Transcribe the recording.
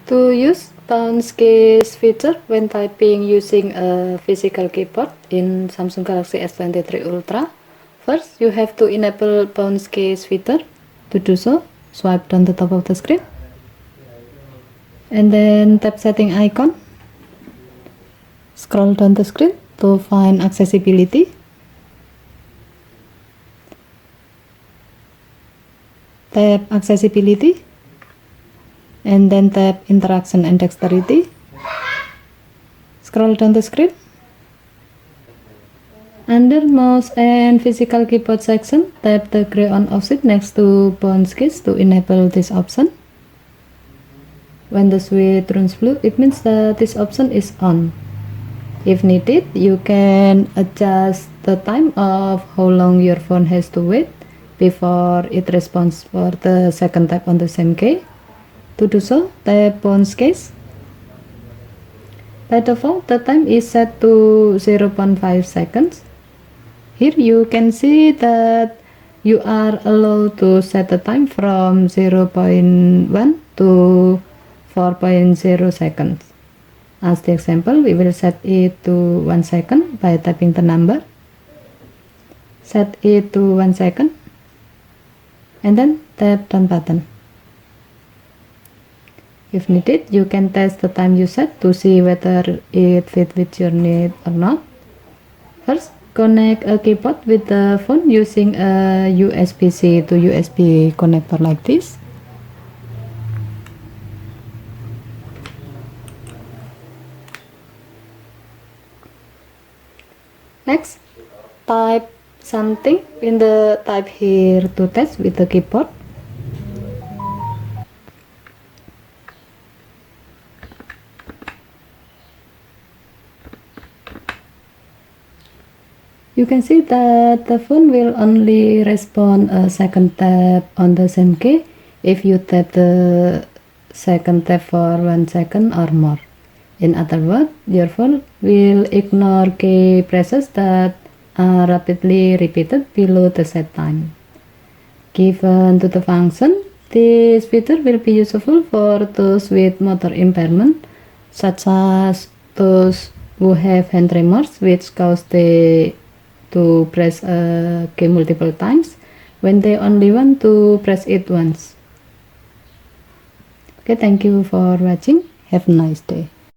To use bounce case feature when typing using a physical keyboard in Samsung Galaxy S23 Ultra, first you have to enable bounce case feature. To do so, swipe down the top of the screen and then tap setting icon. Scroll down the screen to find accessibility. Tap accessibility and then tap interaction and dexterity. Scroll down the screen. Under mouse and physical keyboard section, tap the gray on off switch next to bounce case to enable this option. When the switch turns blue, it means that this option is on. If needed, you can adjust the time of how long your phone has to wait before it responds for the second tap on the same key. To do so, tap bounce case. By default, the time is set to 0.5 seconds. Here you can see that you are allowed to set the time from 0.1 to 4.0 seconds. As the example, we will set it to 1 second by tapping the number. Set it to 1 second and then tap done button. If needed, you can test the time you set to see whether it fits with your need or not. First, connect a keyboard with the phone using a USB-C to USB connector like this. Next, type something in the type here to test with the keyboard. You can see that the phone will only respond a second tap on the same key if you tap the second tap for 1 second or more. In other words, your phone will ignore key presses that are rapidly repeated below the set time. Given to the function, this feature will be useful for those with motor impairment, such as those who have hand tremors, which cause them to press a key multiple times when they only want to press it once. Okay, thank you for watching. Have a nice day.